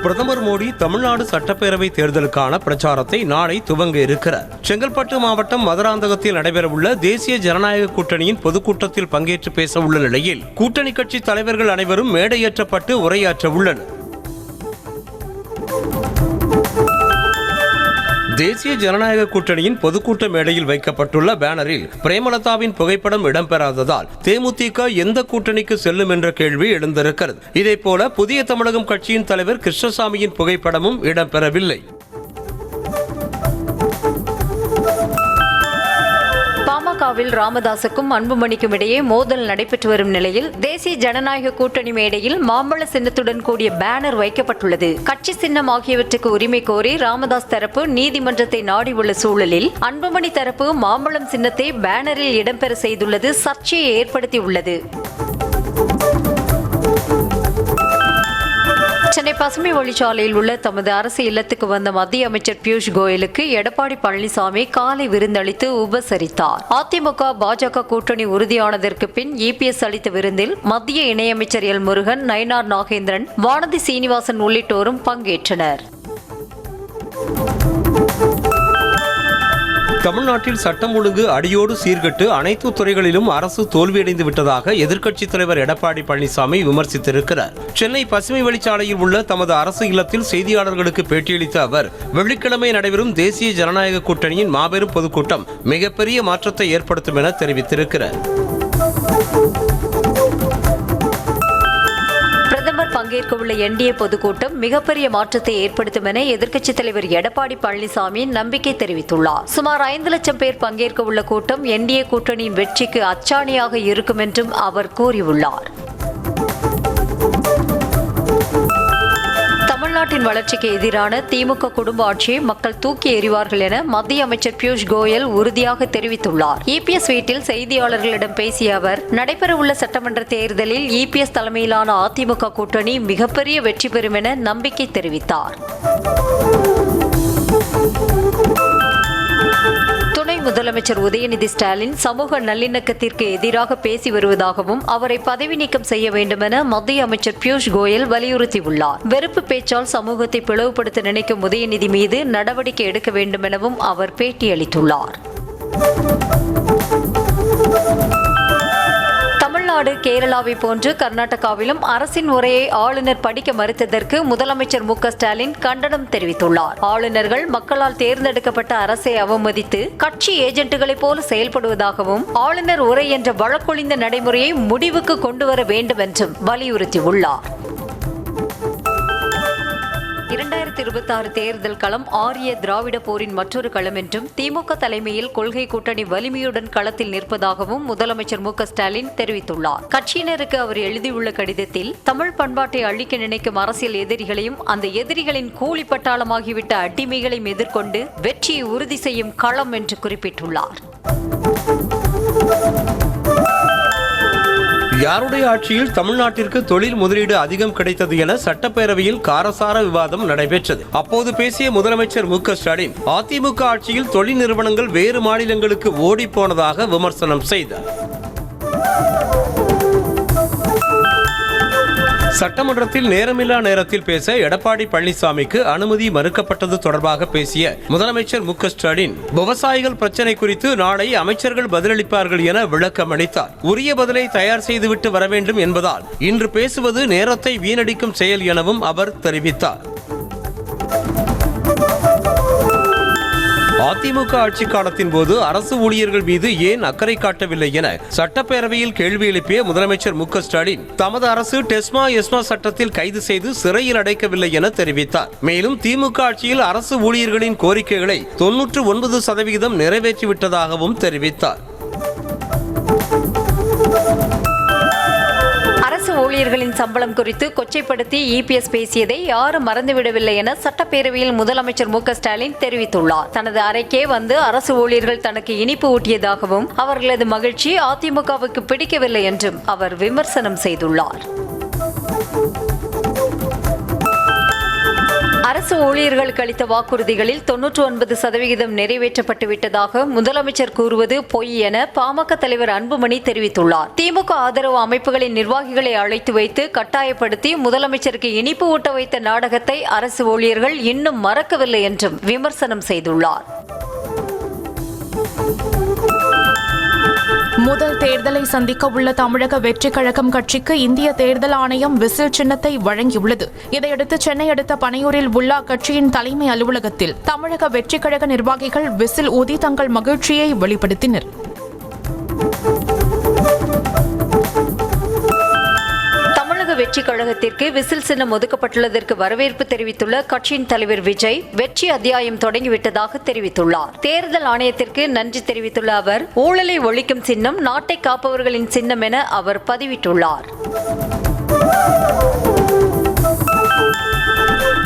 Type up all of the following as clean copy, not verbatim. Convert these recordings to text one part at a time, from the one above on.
பிரதமர் மோடி தமிழ்நாடு சட்டப்பேரவை தேர்தலுக்கான பிரச்சாரத்தை நாளை துவங்க இருக்கிறார். செங்கல்பட்டு மாவட்டம் மதுராந்தகத்தில் நடைபெறவுள்ள தேசிய ஜனநாயக கூட்டணியின் பொதுக்கூட்டத்தில் பங்கேற்று பேச உள்ள நிலையில் கூட்டணி கட்சி தலைவர்கள் அனைவரும் மேடையேற்றப்பட்டு உரையாற்ற உள்ளனர். தேசிய ஜனநாயக கூட்டணியின் பொதுக்கூட்ட மேடையில் வைக்கப்பட்டுள்ள பேனரில் பிரேமலதாவின் புகைப்படம் இடம்பெறாததால் தேமுதிக எந்த கூட்டணிக்கு செல்லும் என்ற கேள்வி எழுந்திருக்கிறது. இதேபோல புதிய தமிழகம் கட்சியின் தலைவர் கிருஷ்ணசாமியின் புகைப்படமும் இடம்பெறவில்லை. பாமகவில் ராமதாசுக்கும் அன்புமணிக்கும் இடையே மோதல் நடைபெற்று வரும் நிலையில் தேசிய ஜனநாயக கூட்டணி மேடையில் மாம்பழ சின்னத்துடன் கூடிய பேனர் வைக்கப்பட்டுள்ளது. கட்சி சின்னம் ஆகியவற்றுக்கு உரிமை கோரி ராமதாஸ் தரப்பு நீதிமன்றத்தை நாடியுள்ள சூழலில் அன்புமணி தரப்பு மாம்பழம் சின்னத்தை பேனரில் இடம்பெற செய்துள்ளது சர்ச்சையை ஏற்படுத்தியுள்ளது. சென்னை பசுமை வழிச்சாலையில் உள்ள தமது அரசு இல்லத்துக்கு வந்த மத்திய அமைச்சர் பியூஷ் கோயலுக்கு எடப்பாடி பழனிசாமி காலை விருந்தளித்து உபசரித்தார். அதிமுக பாஜக கூட்டணி உறுதியானதற்கு பின் இபிஎஸ் அளித்த விருந்தில் மத்திய இணையமைச்சர் எல் முருகன், நயினார் நாகேந்திரன், வானதி சீனிவாசன் உள்ளிட்டோரும் பங்கேற்றனர். தமிழ்நாட்டில் சட்டம் ஒழுங்கு அடியோடு சீர்கெட்டு அனைத்து துறைகளிலும் அரசு தோல்வியடைந்து விட்டதாக எதிர்க்கட்சித் தலைவர் எடப்பாடி பழனிசாமி விமர்சித்திருக்கிறார். சென்னை பசுமை வழிச்சாலையில் உள்ள தமது அரசு இல்லத்தில் செய்தியாளர்களுக்கு பேட்டியளித்த அவர், வெள்ளிக்கிழமை நடைபெறும் தேசிய ஜனநாயக கூட்டணியின் மாபெரும் பொதுக்கூட்டம் மிகப்பெரிய மாற்றத்தை ஏற்படுத்தும் என தெரிவித்திருக்கிறார். பங்கேற்க உள்ள என்டிஏ பொதுக்கூட்டம் மிகப்பெரிய மாற்றத்தை ஏற்படுத்தும் என எதிர்க்கட்சித் தலைவர் எடப்பாடி பழனிசாமி நம்பிக்கை தெரிவித்துள்ளார். சுமார் 5 லட்சம் பேர் பங்கேற்க உள்ள கூட்டம் என்டிஏ கூட்டணியின் வெற்றிக்கு அச்சாணியாக இருக்கும் என்றும் அவர் கூறியுள்ளார். தமிழ்நாட்டின் வளர்ச்சிக்கு எதிரான திமுக குடும்ப ஆட்சியை மக்கள் தூக்கி எறிவார்கள் என மத்திய அமைச்சர் பியூஷ் கோயல் உறுதியாக தெரிவித்துள்ளார். இபிஎஸ் வீட்டில் செய்தியாளர்களிடம் பேசிய அவர், நடைபெறவுள்ள சட்டமன்ற தேர்தலில் இபிஎஸ் தலைமையிலான அதிமுக கூட்டணி மிகப்பெரிய வெற்றி பெறும் என நம்பிக்கை தெரிவித்தார். முதலமைச்சர் உதயநிதி ஸ்டாலின் சமூக நல்லிணக்கத்திற்கு எதிராக பேசி வருவதாகவும் அவரை பதவி நீக்கம் செய்ய வேண்டும் என மத்திய அமைச்சர் பியூஷ் கோயல் வலியுறுத்தியுள்ளார். வெறுப்பு பேச்சால் சமூகத்தை பிளவுபடுத்த நினைக்கும் உதயநிதி மீது நடவடிக்கை எடுக்க வேண்டும் எனவும் அவர் பேட்டியளித்துள்ளார். தமிழ்நாடு, கேரளாவை போன்று கர்நாடகாவிலும் அரசின் உரையை ஆளுநர் படிக்க மறுத்ததற்கு முதலமைச்சர் மு.க.ஸ்டாலின் கண்டனம் தெரிவித்துள்ளார். ஆளுநர்கள் மக்களால் தேர்ந்தெடுக்கப்பட்ட அரசை அவமதித்து கட்சி ஏஜென்ட்டுகளைப் போல செயல்படுவதாகவும் ஆளுநர் உரை என்ற வழக்கொழிந்த நடைமுறையை முடிவுக்கு கொண்டுவர வேண்டும் என்றும் வலியுறுத்தியுள்ளார். 2026 தேர்தல் களம் ஆரிய திராவிட போரின் மற்றொரு களம் என்றும் திமுக தலைமையில் கொள்கை கூட்டணி வலிமையுடன் களத்தில் நிற்பதாகவும் முதலமைச்சர் மு.க.ஸ்டாலின் தெரிவித்துள்ளார். கட்சியினருக்கு அவர் எழுதியுள்ள கடிதத்தில், தமிழ் பண்பாட்டை அழிக்க நினைக்கும் அரசியல் எதிரிகளையும் அந்த எதிரிகளின் கூலி பட்டாளமாகிவிட்ட அடிமைகளையும் எதிர்கொண்டு வெற்றியை உறுதி செய்யும் களம் என்று குறிப்பிட்டுள்ளார். யாருடைய ஆட்சியில் தமிழ்நாட்டிற்கு தொழில் முதலீடு அதிகம் கிடைத்தது என சட்டப்பேரவையில் காரசார விவாதம் நடைபெற்றது. அப்போது பேசிய முதலமைச்சர் மு.க.ஸ்டாலின், அதிமுக ஆட்சியில் தொழில் நிறுவனங்கள் வேறு மாநிலங்களுக்கு ஓடி போனதாக விமர்சனம் செய்தார். சட்டமன்றத்தில் நேரமில்லா நேரத்தில் பேச எடப்பாடி பழனிசாமிக்கு அனுமதி மறுக்கப்பட்டது தொடர்பாக பேசிய முதலமைச்சர் மு.க.ஸ்டாலின், விவசாயிகள் பிரச்சினை குறித்து நாளை அமைச்சர்கள் பதிலளிப்பார்கள் என விளக்கம் அளித்தார். உரிய பதிலை தயார் செய்துவிட்டு வர வேண்டும் என்பதால் இன்று பேசுவது நேரத்தை வீணடிக்கும் செயல் எனவும் அவர் தெரிவித்தார். அதிமுக ஆட்சி காலத்தின் போது அரசு ஊழியர்கள் மீது ஏன் அக்கறை காட்டவில்லை என சட்டப்பேரவையில் கேள்வி எழுப்பிய முதலமைச்சர் மு.க.ஸ்டாலின், தமது அரசு டெஸ்மா எஸ்மா சட்டத்தில் கைது செய்து சிறையில் அடைக்கவில்லை என தெரிவித்தார். மேலும் திமுக ஆட்சியில் அரசு ஊழியர்களின் கோரிக்கைகளை 99% நிறைவேற்றிவிட்டதாகவும் தெரிவித்தார். ஊழியர்களின் சம்பளம் குறித்து கொச்சைப்படுத்தி இபிஎஸ் பேசியதை யாரும் மறந்துவிடவில்லை என சட்டப்பேரவையில் முதலமைச்சர் மு.க.ஸ்டாலின் தெரிவித்துள்ளார். தனது அறைக்கே வந்து அரசு ஊழியர்கள் தனக்கு இனிப்பு ஊட்டியதாகவும் அவர்களது மகிழ்ச்சி அதிமுகவுக்கு பிடிக்கவில்லை என்றும் அவர் விமர்சனம் செய்துள்ளார். அரசு ஊழியர்களுக்கு அளித்த வாக்குறுதிகளில் 99% நிறைவேற்றப்பட்டு விட்டதாக முதலமைச்சர் கூறுவது பொய் என பாமக தலைவர் அன்புமணி தெரிவித்துள்ளார். திமுக ஆதரவு அமைப்புகளின் நிர்வாகிகளை அழைத்து வைத்து கட்டாயப்படுத்தி முதலமைச்சருக்கு இனிப்பு ஊட்ட வைத்த நாடகத்தை அரசு ஊழியர்கள் இன்னும் மறக்கவில்லை என்றும் விமர்சனம் செய்துள்ளார். முதல் தேர்தலை சந்திக்க உள்ள தமிழக வெற்றி கழகம் கட்சிக்கு இந்திய தேர்தல் ஆணையம் விசில் சின்னத்தை வழங்கியுள்ளது. இதையடுத்து சென்னை அடுத்த பனையூரில் உள்ள அக்கட்சியின் தலைமை அலுவலகத்தில் தமிழக வெற்றி கழக நிர்வாகிகள் விசில் ஊதி தங்கள் மகிழ்ச்சியை வெளிப்படுத்தினர். வெற்றி கழகத்திற்கு விசில் சின்னம் ஒதுக்கப்பட்டுள்ளதற்கு வரவேற்பு தெரிவித்துள்ள கட்சியின் தலைவர் விஜய் வெற்றி அத்தியாயம் தொடங்கிவிட்டதாக தெரிவித்துள்ளார். தேர்தல் ஆணையத்திற்கு நன்றி தெரிவித்துள்ள அவர் ஊழலை ஒழிக்கும் சின்னம் நாட்டை காப்பவர்களின் சின்னம் என அவர் பதிவிட்டுள்ளார்.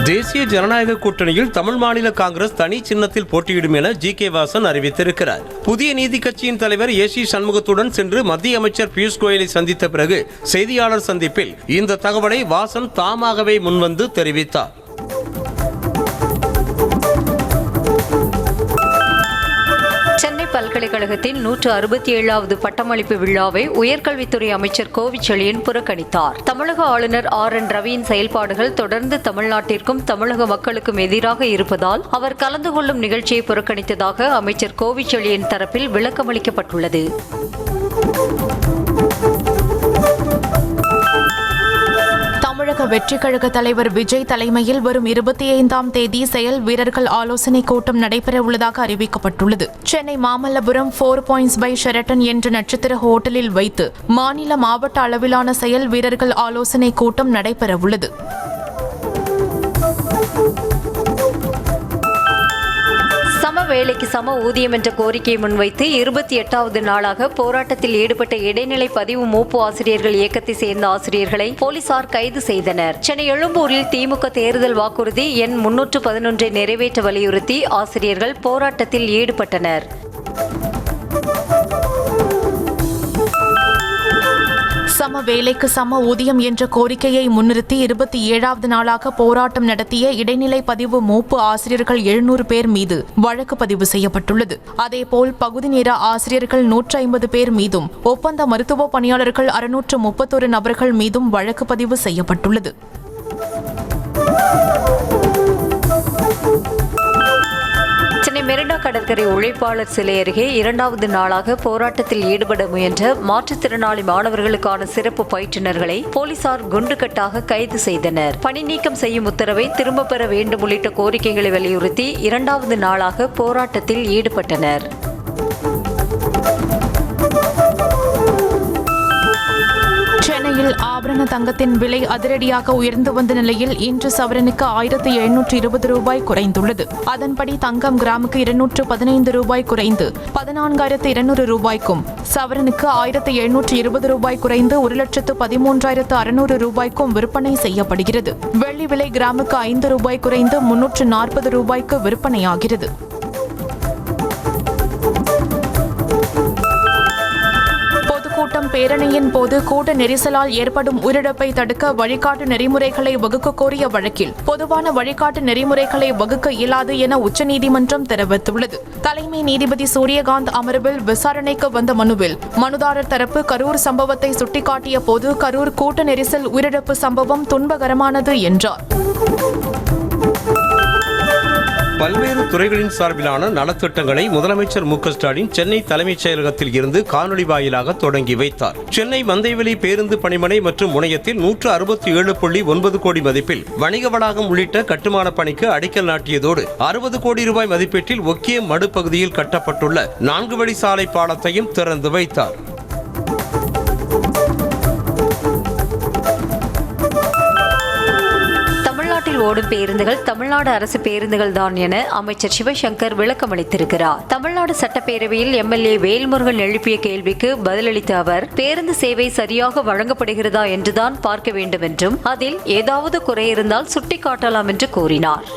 தேசிய ஜனநாயக கூட்டணியில் தமிழ் மாநில காங்கிரஸ் தனி சின்னத்தில் போட்டியிடும் என ஜி.கே. வாசன் அறிவித்திருக்கிறார். புதிய நீதி கட்சியின் தலைவர் ஏ.சி. சண்முகத்துடன் சென்று மத்திய அமைச்சர் பியூஷ் கோயலை சந்தித்த பிறகு செய்தியாளர் சந்திப்பில் இந்த தகவலை வாசன் தாமாகவே முன்வந்து தெரிவித்தார். பல்கலைக்கழகத்தின் 167வது பட்டமளிப்பு விழாவை உயர்கல்வித்துறை அமைச்சர் கோவிச்செழியன் புறக்கணித்தார். தமிழக ஆளுநர் R.N. ரவியின் செயல்பாடுகள் தொடர்ந்து தமிழ்நாட்டிற்கும் தமிழக மக்களுக்கும் எதிராக இருப்பதால் அவர் கலந்து கொள்ளும் நிகழ்ச்சியை புறக்கணித்ததாக அமைச்சர் கோவிச்செழியன் தரப்பில் விளக்கமளிக்கப்பட்டுள்ளது. தமிழக வெற்றி கழக தலைவர் விஜய் தலைமையில் வரும் 25ஆம் தேதி செயல் வீரர்கள் ஆலோசனை கூட்டம் நடைபெற உள்ளதாக அறிவிக்கப்பட்டுள்ளது. Chennai Mamallapuram 4 Points by Sheraton என்ற நட்சத்திர ஹோட்டலில் வைத்து மாநில மாவட்ட அளவிலான செயல் வீரர்கள் ஆலோசனை கூட்டம் நடைபெற உள்ளது. சம வேலைக்கு சம ஊதியம் என்ற கோரிக்கையை முன்வைத்து 28வது நாளாக போராட்டத்தில் ஈடுபட்ட இடைநிலை பதிவு மூப்பு ஆசிரியர்கள் இயக்கத்தை சேர்ந்த ஆசிரியர்களை போலீசார் கைது செய்தனர். சென்னை எழும்பூரில் திமுக தேர்தல் வாக்குறுதி எண் 311 நிறைவேற்ற வலியுறுத்தி ஆசிரியர்கள் போராட்டத்தில் ஈடுபட்டனர். சம வேலைக்கு சம ஊதியம் என்ற கோரிக்கையை முன்னிறுத்தி 27வது நாளாக போராட்டம் நடத்திய இடைநிலை பதிவு மூப்பு ஆசிரியர்கள் 700 பேர் மீது வழக்கு பதிவு செய்யப்பட்டுள்ளது. அதேபோல் பகுதி நேர ஆசிரியர்கள் 150 பேர் மீதும் ஒப்பந்த மருத்துவ பணியாளர்கள் 631 நபர்கள் மீதும் வழக்கு பதிவு செய்யப்பட்டுள்ளது. சென்னை மெரினா கடற்கரை உழைப்பாளர் சிலை அருகே 2வது நாளாக போராட்டத்தில் ஈடுபட முயன்ற மாற்றுத்திறனாளி மாணவர்களுக்கான சிறப்பு பயிற்றுநர்களை போலீசார் குண்டுகட்டாக கைது செய்தனர். பணி நீக்கம் செய்யும் உத்தரவை திரும்ப பெற வேண்டும் உள்ளிட்ட கோரிக்கைகளை வலியுறுத்தி 2வது நாளாக போராட்டத்தில் ஈடுபட்டனர். சென்னையில் ஆபரண தங்கத்தின் விலை அதிரடியாக உயர்ந்து வந்த நிலையில் இன்று சவரனுக்கு 1720 ரூபாய் குறைந்துள்ளது. அதன்படி தங்கம் கிராமுக்கு 215 ரூபாய் குறைந்து 14,200 ரூபாய்க்கும், சவரனுக்கு 1720 ரூபாய் குறைந்து 1,13,600 ரூபாய்க்கும் விற்பனை செய்யப்படுகிறது. வெள்ளி விலை கிராமுக்கு 5 ரூபாய் குறைந்து 340 ரூபாய்க்கு விற்பனையாகிறது. பேரணியின் போது கூட்ட நெரிசலால் ஏற்படும் உயிரிழப்பை தடுக்க வழிகாட்டு நெறிமுறைகளை வகுக்க கோரிய வழக்கில் பொதுவான வழிகாட்டு நெறிமுறைகளை வகுக்க இயலாது என உச்சநீதிமன்றம் தெரிவித்துள்ளது. தலைமை நீதிபதி சூரியகாந்த் அமர்வில் விசாரணைக்கு வந்த மனுவில் மனுதாரர் தரப்பு கரூர் சம்பவத்தை சுட்டிக்காட்டிய போது கரூர் கூட்ட நெரிசல் உயிரிழப்பு சம்பவம் துன்பகரமானது என்றார். பல்வேறு துறைகளின் சார்பிலான நலத்திட்டங்களை முதலமைச்சர் மு.க.ஸ்டாலின் சென்னை தலைமைச் செயலகத்தில் இருந்து காணொலி வாயிலாக தொடங்கி வைத்தார். சென்னை மந்தைவெளி பேருந்து பணிமனை மற்றும் முனையத்தில் 167.9 கோடி மதிப்பில் வணிக வளாகம் உள்ளிட்ட கட்டுமான பணிக்கு அடிக்கல் நாட்டியதோடு 60 கோடி ரூபாய் மதிப்பீட்டில் ஒக்கியம் மடு பகுதியில் கட்டப்பட்டுள்ள 4 வழி சாலை பாலத்தையும் திறந்து வைத்தார். ஓடும் பேருந்துகள் தமிழ்நாடு அரசு பேருந்துகள் தான் என அமைச்சர் சிவசங்கர் விளக்கமளித்திருக்கிறார். தமிழ்நாடு சட்டப்பேரவையில் எம்எல்ஏ வேல்முருகன் எழுப்பிய கேள்விக்கு பதிலளித்த அவர், பேருந்து சேவை சரியாக வழங்கப்படுகிறதா என்றுதான் பார்க்க வேண்டும் என்றும் அதில் ஏதாவது குறை இருந்தால் சுட்டிக்காட்டலாம் என்று கூறினார்.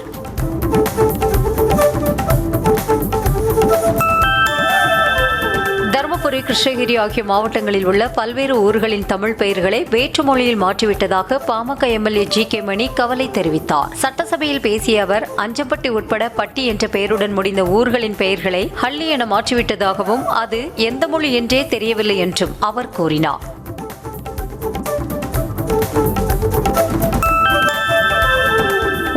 தருமபுரி கிருஷ்ணகிரி ஆகிய மாவட்டங்களில் உள்ள பல்வேறு ஊர்களின் தமிழ் பெயர்களை வேற்று மொழியில் மாற்றிவிட்டதாக பாமக எம்எல்ஏ ஜி.கே. மணி கவலை தெரிவித்தார். சட்டசபையில் பேசிய அவர் அஞ்சம்பட்டி உட்பட பட்டி என்ற பெயருடன் முடிந்த ஊர்களின் பெயர்களை ஹள்ளி என மாற்றிவிட்டதாகவும் அது எந்த மொழி என்றே தெரியவில்லை என்றும் அவர் கூறினார்.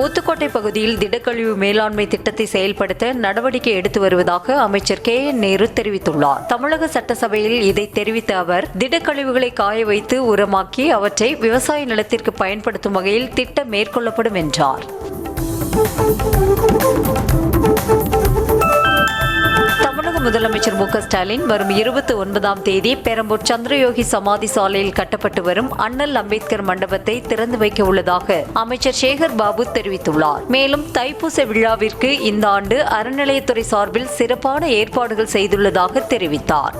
ஊத்துக்கோட்டை பகுதியில் திடக்கழிவு மேலாண்மை திட்டத்தை செயல்படுத்த நடவடிக்கை எடுத்து வருவதாக அமைச்சர் கே.என். நேரு தெரிவித்துள்ளார். தமிழக சட்டசபையில் இதை தெரிவித்த அவர் திடக்கழிவுகளை காய வைத்து உரமாக்கி அவற்றை விவசாய நிலத்திற்கு பயன்படுத்தும் வகையில் திட்டம் மேற்கொள்ளப்படும் என்றார். முதலமைச்சர் மு.க. ஸ்டாலின் வரும் 29ஆம் தேதி பெரம்பூர் சந்திரயோகி சமாதி சாலையில் கட்டப்பட்டு வரும் அண்ணல் அம்பேத்கர் மண்டபத்தை திறந்து வைக்க உள்ளதாக அமைச்சர் சேகர் பாபு தெரிவித்துள்ளார். மேலும் தைப்பூச விழாவிற்கு இந்த ஆண்டு அறநிலையத்துறை சார்பில் சிறப்பான ஏற்பாடுகள் செய்துள்ளதாக தெரிவித்தார்.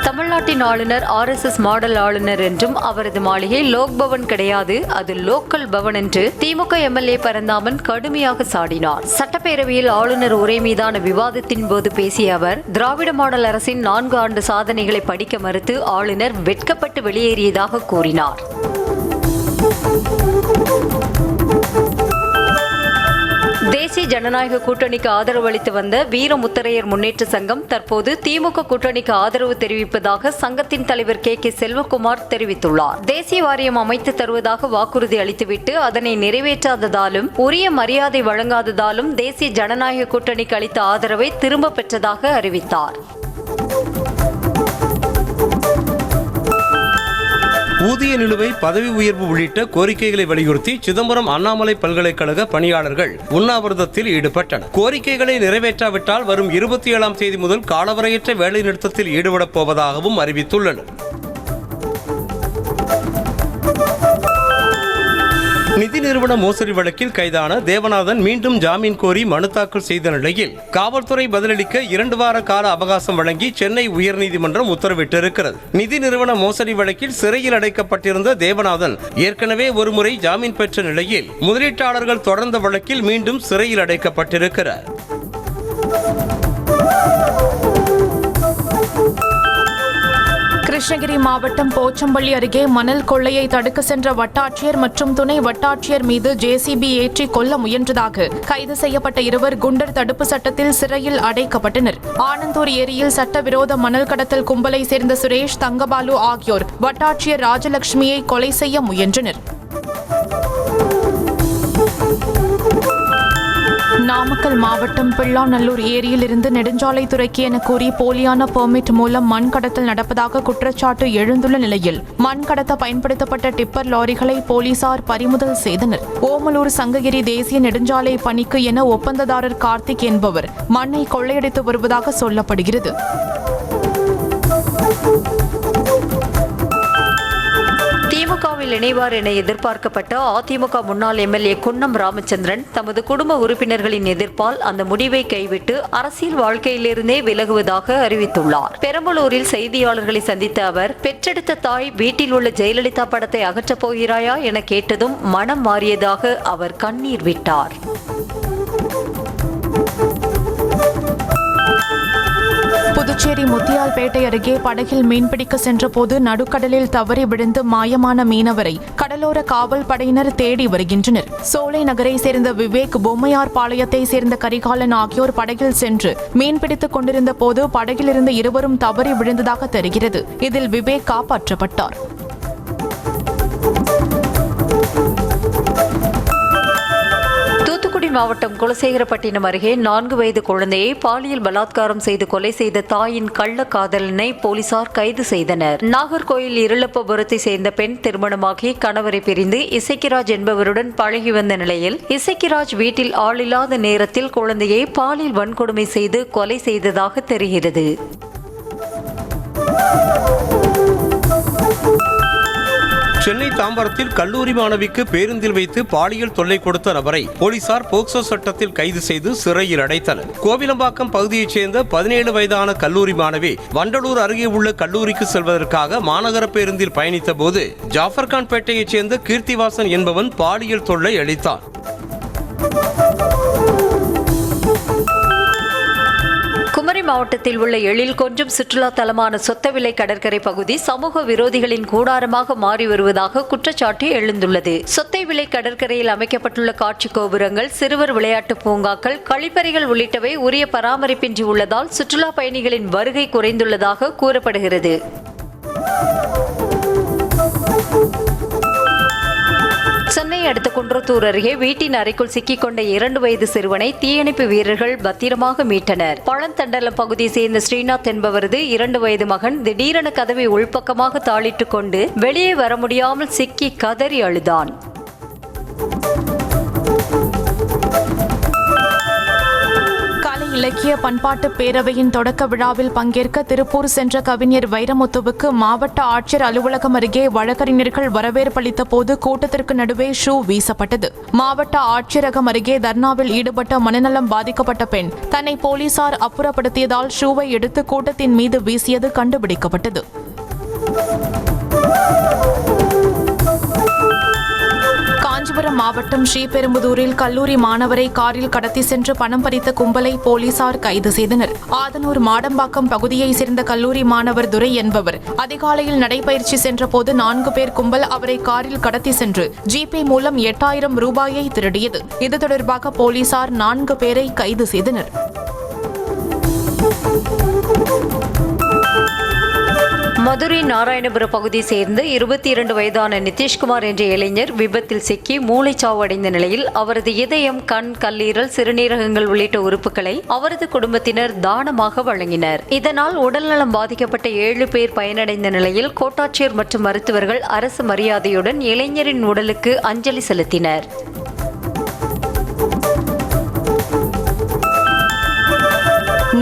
தமிழ்நாட்டின் ஆளுநர் RSS மாடல் ஆளுநர் என்றும் அவரது மாளிகை லோக் பவன் கிடையாது, அது லோக்கல் பவன் என்று திமுக எம்எல்ஏ பரந்தாமன் கடுமையாக சாடினார். சட்டப்பேரவையில் ஆளுநர் உரை மீதான விவாதத்தின் போது பேசிய அவர் திராவிட மாடல் அரசின் 4 ஆண்டு சாதனைகளை படிக்க மறுத்து ஆளுநர் வெட்கப்பட்டு வெளியேறியதாக கூறினார். தேசிய ஜனநாயக கூட்டணிக்கு ஆதரவு அளித்து வந்த வீரமுத்தரையர் முன்னேற்ற சங்கம் தற்போது திமுக கூட்டணிக்கு ஆதரவு தெரிவிப்பதாக சங்கத்தின் தலைவர் கே. செல்வகுமார் தெரிவித்துள்ளார். தேசிய வாரியம் அமைத்து தருவதாக வாக்குறுதி அளித்துவிட்டு அதனை நிறைவேற்றாததாலும் உரிய மரியாதை வழங்காததாலும் தேசிய ஜனநாயக கூட்டணிக்கு அளித்த ஆதரவை திரும்ப பெற்றதாக அறிவித்தார். ஊதிய நிலுவை, பதவி உயர்வு உள்ளிட்ட கோரிக்கைகளை வலியுறுத்தி சிதம்பரம் அண்ணாமலை பல்கலைக்கழக பணியாளர்கள் உண்ணாவிரதத்தில் ஈடுபட்டனர். கோரிக்கைகளை நிறைவேற்றாவிட்டால் வரும் 27ஆம் தேதி முதல் காலவரையற்ற வேலைநிறுத்தத்தில் ஈடுபடப் போவதாகவும் அறிவித்துள்ளனர். நிதி நிறுவன மோசடி வழக்கில் கைதான தேவநாதன் மீண்டும் ஜாமீன் கோரி மனு தாக்கல் செய்த நிலையில் காவல்துறை பதிலளிக்க 2 வார கால அவகாசம் வழங்கி சென்னை உயர்நீதிமன்றம் உத்தரவிட்டிருக்கிறது. நிதி நிறுவன மோசடி வழக்கில் சிறையில் அடைக்கப்பட்டிருந்த தேவநாதன் ஏற்கனவே ஒருமுறை ஜாமீன் பெற்ற நிலையில் முதலீட்டாளர்கள் தொடர்ந்த வழக்கில் மீண்டும் சிறையில் அடைக்கப்பட்டிருக்கிறார். கிருஷ்ணகிரி மாவட்டம் போச்சம்பள்ளி அருகே மணல் கொள்ளையை தடுக்க சென்ற வட்டாட்சியர் மற்றும் துணை வட்டாட்சியர் மீது JCB ஏற்றி கொல்ல முயன்றதாக கைது செய்யப்பட்ட 2 குண்டர் தடுப்பு சட்டத்தில் சிறையில் அடைக்கப்பட்டனர். ஆனந்தூர் ஏரியில் சட்டவிரோத மணல் கடத்தல் கும்பலை சேர்ந்த சுரேஷ், தங்கபாலு ஆகியோர் வட்டாட்சியர் ராஜலட்சுமியை கொலை செய்ய முயன்றனர். நாமக்கல் மாவட்டம் பிள்ளாநல்லூர் ஏரியில் இருந்து நெடுஞ்சாலைத்துறைக்கு என கூறி போலியான பெர்மிட் மூலம் மண் கடத்தல் நடப்பதாக குற்றச்சாட்டு எழுந்துள்ள நிலையில் மண் கடத்த பயன்படுத்தப்பட்ட டிப்பர் லாரிகளை போலீசார் பறிமுதல் செய்தனர். ஓமலூர் சங்ககிரி தேசிய நெடுஞ்சாலை பணிக்கு என ஒப்பந்ததாரர் கார்த்திக் என்பவர் மண்ணை கொள்ளையடித்து வருவதாக சொல்லப்படுகிறது. திமுகவில் இணைவார் என எதிர்பார்க்கப்பட்ட அதிமுக முன்னாள் எம்எல்ஏ குன்னம் ராமச்சந்திரன் தமது குடும்ப உறுப்பினர்களின் எதிர்ப்பால் அந்த முடிவை கைவிட்டு அரசியல் வாழ்க்கையிலிருந்தே விலகுவதாக அறிவித்துள்ளார். பெரம்பலூரில் செய்தியாளர்களை சந்தித்த அவர் பெற்றெடுத்த தாய் வீட்டில் உள்ள ஜெயலலிதா படத்தை அகற்றப் போகிறாயா என கேட்டதும் மனம் மாறியதாக அவர் கண்ணீர் விட்டார். புதுச்சேரி முத்தியால்பேட்டை அருகே படகில் மீன்பிடிக்க சென்றபோது நடுக்கடலில் தவறி விழுந்து மாயமான மீனவரை கடலோர காவல் படையினர் தேடி வருகின்றனர். சோலை நகரை சேர்ந்த விவேக், பொம்மையார் பாளையத்தை சேர்ந்த கரிகாலன் ஆகியோர் படகில் சென்று மீன்பிடித்துக் கொண்டிருந்த போது படகில் இருந்த 2 தவறி விழுந்ததாக தெரிகிறது. இதில் விவேக் காப்பாற்றப்பட்டார். தூத்துக்குடி மாவட்டம் குலசேகரப்பட்டினம் அருகே 4 வயது குழந்தையை பாலியல் பலாத்காரம் செய்து கொலை செய்த தாயின் கள்ளக்காதலனை போலீசார் கைது செய்தனர். நாகர்கோயில் இருளப்பபுரத்தை சேர்ந்த பெண் திருமணமாகி கணவரை பிரிந்து இசைக்கிராஜ் என்பவருடன் பழகி வந்த நிலையில் இசைக்கிராஜ் வீட்டில் ஆளில்லாத நேரத்தில் குழந்தையை பாலியல் வன்கொடுமை செய்து கொலை செய்ததாக தெரிகிறது. சென்னை தாம்பரத்தில் கல்லூரி மாணவிக்கு பேருந்தில் வைத்து பாலியல் தொல்லை கொடுத்த நபரை போலீசார் போக்சோ சட்டத்தில் கைது செய்து சிறையில் அடைத்தனர். கோவிலம்பாக்கம் பகுதியைச் சேர்ந்த 17 வயதான கல்லூரி மாணவி வண்டலூர் அருகே உள்ள கல்லூரிக்கு செல்வதற்காக மாநகர பேருந்தில் பயணித்த போது ஜாஃபர்கான் பேட்டையைச் சேர்ந்த கீர்த்திவாசன் என்பவன் பாலியல் தொல்லை அளித்தான். மாவட்டத்தில் உள்ள எழில் கொஞ்சம் சுற்றுலா தலமான சொத்தவிளை கடற்கரை பகுதி சமூக விரோதிகளின் கூடாரமாக மாறி வருவதாக குற்றச்சாட்டு எழுந்துள்ளது. சொத்தைவிளை கடற்கரையில் அமைக்கப்பட்டுள்ள காட்சி கோபுரங்கள், சிறுவர் விளையாட்டு பூங்காக்கள், கழிப்பறைகள் உள்ளிட்டவை உரிய பராமரிப்பின்றி உள்ளதால் சுற்றுலா பயணிகளின் வருகை குறைந்துள்ளதாக கூறப்படுகிறது. சென்னை அடுத்த குன்றத்தூர் அருகே வீட்டின் அறைக்குள் சிக்கிக்கொண்ட 2 வயது சிறுவனை தீயணைப்பு வீரர்கள் பத்திரமாக மீட்டனர். பழந்தண்டலம் பகுதியை சேர்ந்த ஸ்ரீநாத் என்பவரது 2 வயது மகன் திடீரென கதவை உள்பக்கமாக தாளிட்டுக் கொண்டு வெளியே வர முடியாமல் சிக்கி கதறி அழுதான். இலக்கிய பண்பாட்டு பேரவையின் தொடக்க விழாவில் பங்கேற்க திருப்பூர் சென்ற கவிஞர் வைரமுத்துவுக்கு மாவட்ட ஆட்சியர் அலுவலகம் அருகே வழக்கறிஞர்கள் வரவேற்பளித்த போது கூட்டத்திற்கு நடுவே ஷூ வீசப்பட்டது. மாவட்ட ஆட்சியரகம் அருகே தர்ணாவில் ஈடுபட்ட மனநலம் பாதிக்கப்பட்ட பெண் தன்னை போலீசார் அப்புறப்படுத்தியதால் ஷூவை எடுத்து கூட்டத்தின் மீது வீசியது கண்டுபிடிக்கப்பட்டது. காஞ்சிபுரம் மாவட்டம் ஸ்ரீபெரும்புதூரில் கல்லூரி மாணவரை காரில் கடத்தி சென்று பணம் பறித்த கும்பலை போலீசார் கைது செய்தனர். ஆதனூர் மாடம்பாக்கம் பகுதியைச் சேர்ந்த கல்லூரி மாணவர் துரை என்பவர் அதிகாலையில் நடைபயிற்சி சென்றபோது 4 பேர் கும்பல் அவரை காரில் கடத்தி சென்று ஜிபே மூலம் 8000 ரூபாயை திருடியது. இது தொடர்பாக போலீசார் 4 பேரை கைது செய்தனர். மதுரை நாராயணபுரம் பகுதியை சேர்ந்து 22 வயதான நிதிஷ்குமார் என்ற இளைஞர் விபத்தில் சிக்கி மூளைச்சாவு அடைந்த நிலையில் அவரது இதயம், கண், கல்லீரல், சிறுநீரகங்கள் உள்ளிட்ட உறுப்புகளை அவரது குடும்பத்தினர் தானமாக வழங்கினர். இதனால் உடல்நலம் பாதிக்கப்பட்ட 7 பேர் பயனடைந்த நிலையில் கோட்டாட்சியர் மற்றும் மருத்துவர்கள் அரசு மரியாதையுடன் இளைஞரின் உடலுக்கு அஞ்சலி செலுத்தினர்.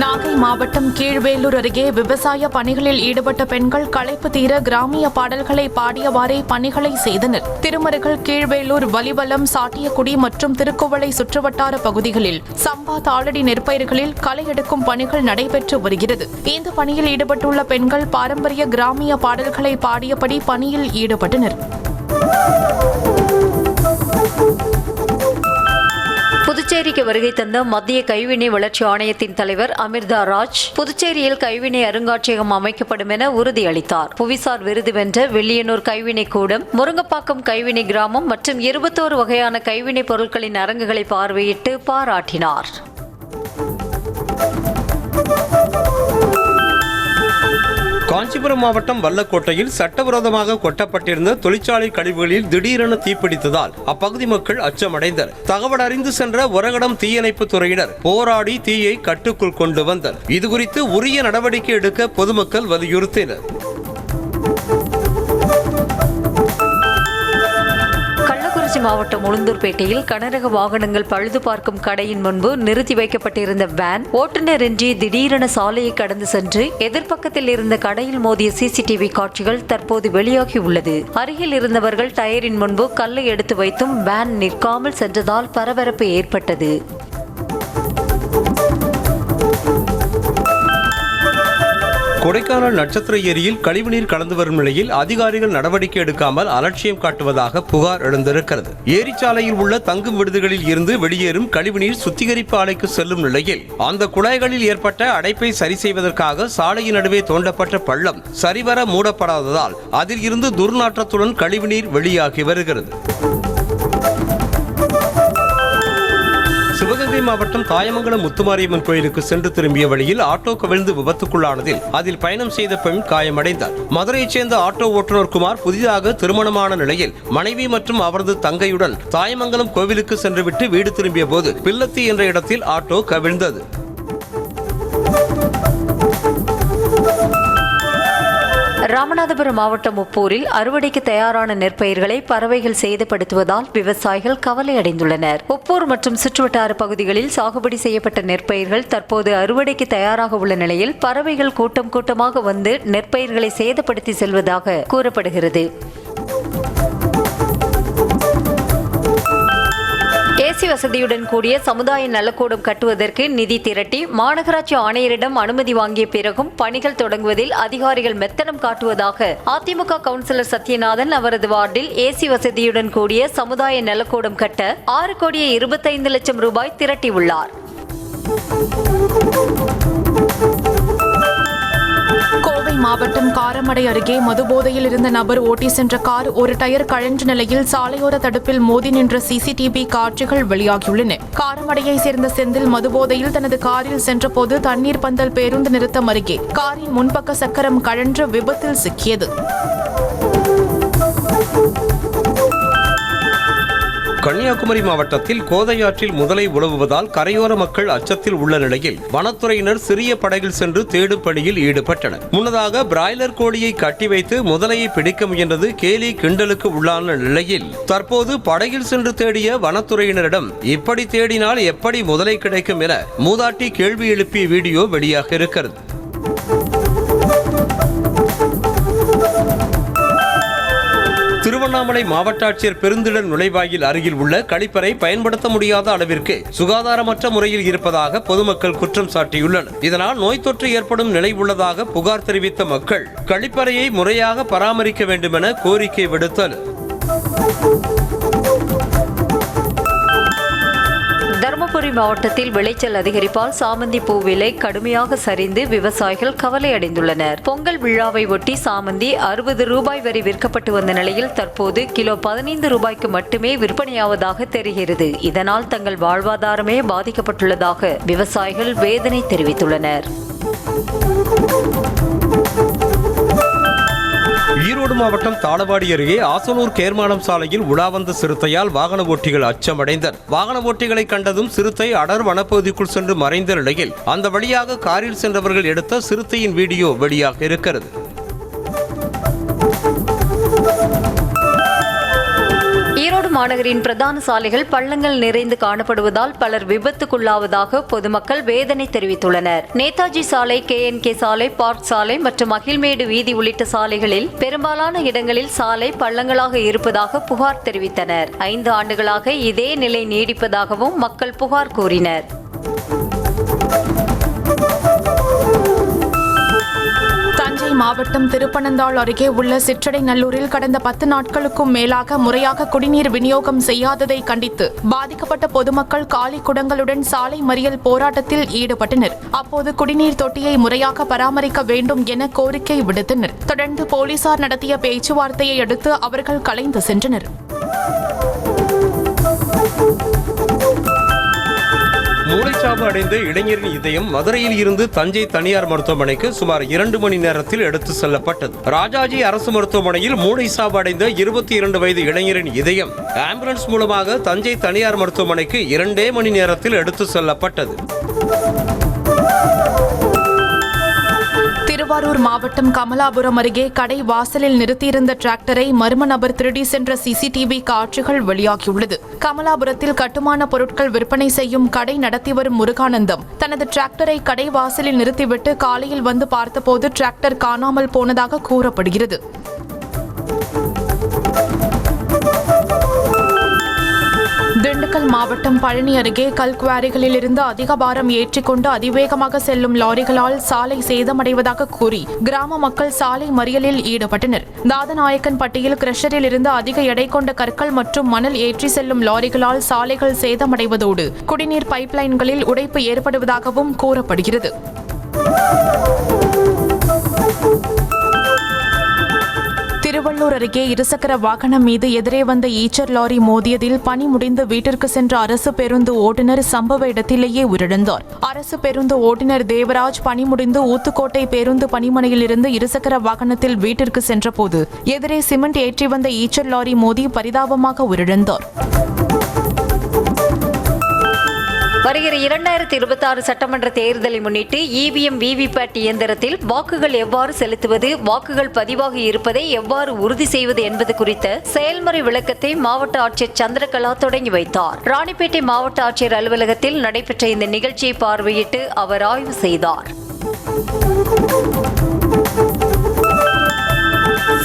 நாகை மாவட்டம் கீழ்வேலூர் அருகே விவசாய பணிகளில் ஈடுபட்ட பெண்கள் களைப்பு தீர கிராமிய பாடல்களை பாடியவாறே பணிகளை செய்தனர். திருமருகல், கீழ்வேலூர், வலிவலம், சாட்டியக்குடி மற்றும் திருக்குவளை சுற்றுவட்டார பகுதிகளில் சம்பா, தாளடி நெற்பயிர்களில் களை எடுக்கும் பணிகள் நடைபெற்று வருகிறது. இந்த பணியில் ஈடுபட்டுள்ள பெண்கள் பாரம்பரிய கிராமிய பாடல்களை பாடியபடி பணியில் ஈடுபட்டனர். புதுச்சேரிக்கு வருகை தந்த மத்திய கைவினை வளர்ச்சி ஆணையத்தின் தலைவர் அமிர்தா ராஜ் புதுச்சேரியில் கைவினை அருங்காட்சியகம் அமைக்கப்படும் என உறுதியளித்தார். புவிசார் விருது வென்ற வெள்ளியனூர் கைவினை கூடம், முருங்கப்பாக்கம் கைவினை கிராமம் மற்றும் 21 வகையான கைவினை பொருட்களின் அரங்குகளை பார்வையிட்டு பாராட்டினார். காஞ்சிபுரம் மாவட்டம் வல்லக்கோட்டையில் சட்டவிரோதமாக கொட்டப்பட்டிருந்த தொழிற்சாலை கழிவுகளில் திடீரென தீப்பிடித்ததால் அப்பகுதி மக்கள் அச்சமடைந்தனர். தகவல் அறிந்து சென்ற ஒரகடம் தீயணைப்பு துறையினர் போராடி தீயை கட்டுக்குள் கொண்டு வந்தனர். இதுகுறித்து உரிய நடவடிக்கை எடுக்க பொதுமக்கள் வலியுறுத்தினர். மாவட்டம் உளுந்தூர்பேட்டையில் கனரக வாகனங்கள் பழுது பார்க்கும் கடையின் முன்பு நிறுத்தி வைக்கப்பட்டிருந்த வேன் ஓட்டுநரின்றி திடீரென சாலையை கடந்து சென்று எதிர்ப்பக்கத்தில் இருந்த கடையில் மோதிய சிசிடிவி காட்சிகள் தற்போது வெளியாகி உள்ளது. அருகில் இருந்தவர்கள் டயரின் முன்பு கல்லை எடுத்து வைத்தும் வேன் நிற்காமல் சென்றதால் பரபரப்பு ஏற்பட்டது. கொடைக்கானல் நட்சத்திர ஏரியில் கழிவுநீர் கலந்து வரும் நிலையில் அதிகாரிகள் நடவடிக்கை எடுக்காமல் அலட்சியம் காட்டுவதாக புகார் எழுந்திருக்கிறது. ஏரிச்சாலையில் உள்ள தங்கும் விடுதிகளில் இருந்து வெளியேறும் கழிவுநீர் சுத்திகரிப்பு ஆலைக்கு செல்லும் நிலையில் அந்த குழாய்களில் ஏற்பட்ட அடைப்பை சரி செய்வதற்காக சாலையின் நடுவே தோண்டப்பட்ட பள்ளம் சரிவர மூடப்படாததால் அதில் இருந்து துர்நாற்றத்துடன் கழிவுநீர் வெளியாகி வருகிறது. சிவகங்கை மாவட்டம் தாயமங்கலம் முத்துமாரியம்மன் கோயிலுக்கு சென்று திரும்பிய வழியில் ஆட்டோ கவிழ்ந்து விபத்துக்குள்ளானதில் அதில் பயணம் செய்த பெண் காயமடைந்தார். மதுரையைச் சேர்ந்த ஆட்டோ ஓட்டுநர் குமார் புதிதாக திருமணமான நிலையில் மனைவி மற்றும் அவரது தங்கையுடன் தாயமங்கலம் கோவிலுக்கு சென்றுவிட்டு வீடு திரும்பிய போது பில்லத்தி என்ற இடத்தில் ஆட்டோ கவிழ்ந்தது. ராமநாதபுரம் மாவட்டம் உப்பூரில் அறுவடைக்கு தயாரான நெற்பயிர்களை பறவைகள் சேதப்படுத்துவதால் விவசாயிகள் கவலை அடைந்துள்ளனர். உப்பூர் மற்றும் சுற்றுவட்டார பகுதிகளில் சாகுபடி செய்யப்பட்ட நெற்பயிர்கள் தற்போது அறுவடைக்கு தயாராக உள்ள நிலையில் பறவைகள் கூட்டம் கூட்டமாக வந்து நெற்பயிர்களை சேதப்படுத்தி செல்வதாக கூறப்படுகிறது. ஏசி வசதியுடன் கூடிய சமுதாய நலக்கூடம் கட்டுவதற்கு நிதி திரட்டி மாநகராட்சி ஆணையரிடம் அனுமதி வாங்கிய பிறகும் பணிகள் தொடங்குவதில் அதிகாரிகள் மெத்தனம் காட்டுவதாக அதிமுக கவுன்சிலர் சத்யநாதன் அவரது வார்டில் ஏசி வசதியுடன் கூடிய சமுதாய நலக்கூடம் கட்ட 6,25,00,000 ரூபாய் திரட்டியுள்ளார். கோவை மாவட்டம் காரமடை அருகே மதுபோதையில் இருந்த நபர் ஓட்டி சென்ற கார் ஒரு டயர் கழன்ற நிலையில் சாலையோர தடுப்பில் மோதி நின்ற சிசிடிவி காட்சிகள் வெளியாகியுள்ளன. காரமடையை சேர்ந்த செந்தில் மதுபோதையில் தனது காரில் சென்றபோது தண்ணீர் பந்தல் பேருந்து நிறுத்தம் அருகே காரின் முன்பக்க சக்கரம் கழன்று விபத்தில் சிக்கியது. கன்னியாகுமரி மாவட்டத்தில் கோதையாற்றில் முதலை உலவுவதால் கரையோர மக்கள் அச்சத்தில் உள்ள நிலையில் வனத்துறையினர் சிறிய படகில் சென்று தேடும் பணியில் ஈடுபட்டனர். முன்னதாக பிராய்லர் கோழியை கட்டி வைத்து முதலையை பிடிக்க முயன்றது கேலி கிண்டலுக்கு உள்ளான நிலையில் தற்போது படகில் சென்று தேடிய வனத்துறையினரிடம் இப்படி தேடினால் எப்படி முதலை கிடைக்கும் என மூதாட்டி கேள்வி எழுப்பிய வீடியோ வெளியாக இருக்கிறது. திருவண்ணாமலை மாவட்ட ஆட்சியர் பெருந்திடல் நுழைவாயில் அருகில் உள்ள கழிப்பறை பயன்படுத்த முடியாத அளவிற்கு சுகாதாரமற்ற முறையில் இருப்பதாக பொதுமக்கள் குற்றம் சாட்டியுள்ளனர். இதனால் நோய் தொற்று ஏற்படும் நிலை உள்ளதாக புகார் தெரிவித்த மக்கள் கழிப்பறையை முறையாக பராமரிக்க வேண்டும் என கோரிக்கை விடுத்தனர். தருமபுரி மாவட்டத்தில் விளைச்சல் அதிகரிப்பால் சாமந்தி பூ விலை கடுமையாக சரிந்து விவசாயிகள் கவலை அடைந்துள்ளனர். பொங்கல் விழாவை ஒட்டி சாமந்தி 60 ரூபாய் வரை விற்கப்பட்டு வந்த நிலையில் தற்போது கிலோ 15 ரூபாய்க்கு மட்டுமே விற்பனையாவதாக தெரிகிறது. இதனால் தங்கள் வாழ்வாதாரமே பாதிக்கப்பட்டுள்ளதாக விவசாயிகள் வேதனை தெரிவித்துள்ளனர். ஈரோடு மாவட்டம் தாளவாடி அருகே ஆசனூர் கேர்மானம் சாலையில் உலா வந்த சிறுத்தையால் வாகன ஓட்டிகள் அச்சமடைந்தனர். வாகன ஓட்டிகளை கண்டதும் சிறுத்தை அடர் வனப்பகுதிக்குள் சென்று மறைந்த நிலையில் அந்த வழியாக காரில் சென்றவர்கள் எடுத்த சிறுத்தையின் வீடியோ வெளியாக இருக்கிறது. ஈரோடு மாநகரின் பிரதான சாலைகள் பள்ளங்கள் நிறைந்து காணப்படுவதால் பலர் விபத்துக்குள்ளாவதாக பொதுமக்கள் வேதனை தெரிவித்துள்ளனர். நேதாஜி சாலை, KNK சாலை, பார்க் சாலை மற்றும் அகில்மேடு வீதி உள்ளிட்ட சாலைகளில் பெரும்பாலான இடங்களில் சாலை பள்ளங்களாக இருப்பதாக புகார் தெரிவித்தனர். 5 ஆண்டுகளாக இதே நிலை நீடிப்பதாகவும் மக்கள் புகார் கூறினர். தஞ்சை மாவட்டம் திருப்பனந்தாள் அருகே உள்ள சிற்றடை நல்லூரில் கடந்த 10 நாட்களுக்கும் மேலாக முறையாக குடிநீர் விநியோகம் செய்யாததை கண்டித்து பாதிக்கப்பட்ட பொதுமக்கள் காலி குடங்களுடன் சாலை மறியல் போராட்டத்தில் ஈடுபட்டனர். அப்போது குடிநீர் தொட்டியை முறையாக பராமரிக்க வேண்டும் என கோரிக்கை விடுத்தனர். தொடர்ந்து போலீசார் நடத்திய பேச்சுவார்த்தையை அடுத்து அவர்கள் கலைந்து சென்றனர். மூளைச்சாவு அடைந்த இளைஞரின் இதயம் மதுரையில் இருந்து தஞ்சை தனியார் மருத்துவமனைக்கு சுமார் 2 மணி நேரத்தில் எடுத்து செல்லப்பட்டது. ராஜாஜி அரசு மருத்துவமனையில் மூளைச்சாவு அடைந்த 22 வயது இளைஞரின் இதயம் ஆம்புலன்ஸ் மூலமாக தஞ்சை தனியார் மருத்துவமனைக்கு 2 மணி நேரத்தில் எடுத்து செல்லப்பட்டது. திருவாரூர் மாவட்டம் கமலாபுரம் அருகே கடை வாசலில் நிறுத்தியிருந்த டிராக்டரை மர்ம நபர் திருடி சென்ற சிசிடிவி காட்சிகள் வெளியாகியுள்ளது. கமலாபுரத்தில் கட்டுமான பொருட்கள் விற்பனை செய்யும் கடை நடத்தி வரும் முருகானந்தம் தனது டிராக்டரை கடை வாசலில் நிறுத்திவிட்டு காலையில் வந்து பார்த்தபோது டிராக்டர் காணாமல் போனதாக கூறப்படுகிறது. திண்டுக்கல் மாவட்டம் பழனி அருகே கல்குவாரிகளில் இருந்து அதிக பாரம் ஏற்றிக்கொண்டு அதிவேகமாக செல்லும் லாரிகளால் சாலை சேதமடைவதாக கூறி கிராம மக்கள் சாலை மறியலில் ஈடுபட்டனர். தாதநாயக்கன்பட்டியில் கிரஷரில் இருந்து அதிக எடை கொண்ட கற்கள் மற்றும் மணல் ஏற்றி செல்லும் லாரிகளால் சாலைகள் சேதமடைவதோடு குடிநீர் பைப்லைன்களில் உடைப்பு ஏற்படுவதாகவும் கூறப்படுகிறது. திருவள்ளூர் அருகே இருசக்கர வாகனம் மீது எதிரே வந்த ஈச்சர் லாரி மோதியதில் பணி முடிந்து வீட்டிற்கு சென்ற அரசு பேருந்து ஓட்டுநர் சம்பவ இடத்திலேயே உயிரிழந்தார். அரசு பேருந்து ஓட்டுநர் தேவராஜ் பணி முடிந்து ஊத்துக்கோட்டை பேருந்து பணிமனையில் இருந்து இருசக்கர வாகனத்தில் வீட்டிற்கு சென்றபோது எதிரே சிமெண்ட் ஏற்றி வந்த ஈச்சர் லாரி மோதி பரிதாபமாக உயிரிழந்தார். வருகிற 2026 சட்டமன்ற தேர்தலை முன்னிட்டு EVM VVPAT இயந்திரத்தில் வாக்குகள் எவ்வாறு செலுத்துவது, வாக்குகள் பதிவாகி இருப்பதை எவ்வாறு உறுதி செய்வது என்பது குறித்த செயல்முறை விளக்கத்தை மாவட்ட ஆட்சியர் சந்திரகலா தொடங்கி வைத்தார். ராணிப்பேட்டை மாவட்ட ஆட்சியர் அலுவலகத்தில் நடைபெற்ற இந்த நிகழ்ச்சியை பார்வையிட்டு அவர் ஆய்வு செய்தார்.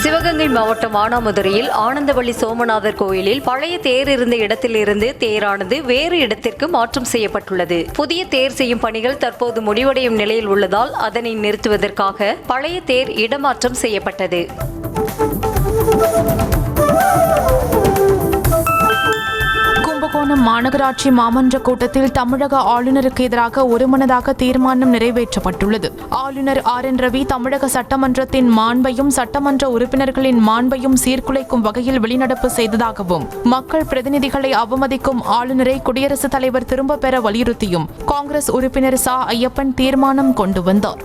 சிவகங்கை மாவட்டம் மானாமதுரையில் ஆனந்தவள்ளி சோமநாதர் கோயிலில் பழைய தேர் இருந்த இடத்திலிருந்து தேரானது வேறு இடத்திற்கு மாற்றம் செய்யப்பட்டுள்ளது. புதிய தேர் செய்யும் பணிகள் தற்போது முடிவடையும் நிலையில் உள்ளதால் அதனை நிறுத்துவதற்காக பழைய தேர் இடமாற்றம் செய்யப்பட்டது. அரக்கோணம் மாநகராட்சி மாமன்ற கூட்டத்தில் தமிழக ஆளுநருக்கு எதிராக ஒருமனதாக தீர்மானம் நிறைவேற்றப்பட்டுள்ளது. ஆளுநர் RN ரவி தமிழக சட்டமன்றத்தின் மாண்பையும் சட்டமன்ற உறுப்பினர்களின் மாண்பையும் சீர்குலைக்கும் வகையில் வெளிநடப்பு செய்ததாகவும் மக்கள் பிரதிநிதிகளை அவமதிக்கும் ஆளுநரை குடியரசுத் தலைவர் திரும்ப பெற வலியுறுத்தியும் காங்கிரஸ் உறுப்பினர் ச. ஐயப்பன் தீர்மானம் கொண்டு வந்தார்.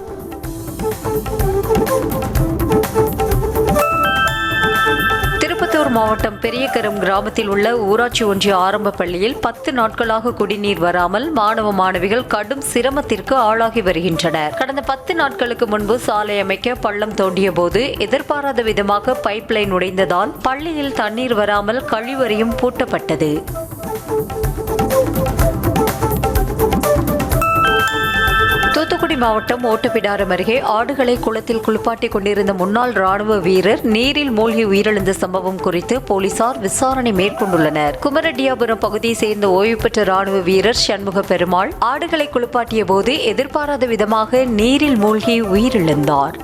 திருப்பத்தூர் மாவட்டம் பெரியகரம் கிராமத்தில் உள்ள ஊராட்சி ஒன்றிய ஆரம்ப பள்ளியில் 10 நாட்களாக குடிநீர் வராமல் மாணவ மாணவிகள் கடும் சிரமத்திற்கு ஆளாகி வருகின்றனர். கடந்த 10 நாட்களுக்கு முன்பு சாலை அமைக்க பள்ளம் தோண்டிய போது எதிர்பாராத விதமாக பைப் லைன் உடைந்ததால் பள்ளியில் தண்ணீர் வராமல் கழிவறையும் பூட்டப்பட்டது. தூத்துக்குடி மாவட்டம் ஓட்டப்பிடாரம் அருகே ஆடுகளை குளத்தில் குளிப்பாட்டிக் கொண்டிருந்த முன்னாள் ராணுவ வீரர் நீரில் மூழ்கி உயிரிழந்த சம்பவம் குறித்து போலீசார் விசாரணை மேற்கொண்டுள்ளனர். குமரடியாபுரம் பகுதியை சேர்ந்த ஓய்வு பெற்ற ராணுவ வீரர் சண்முக பெருமாள் ஆடுகளை குளிப்பாட்டிய போது எதிர்பாராத விதமாக நீரில் மூழ்கி உயிரிழந்தார்.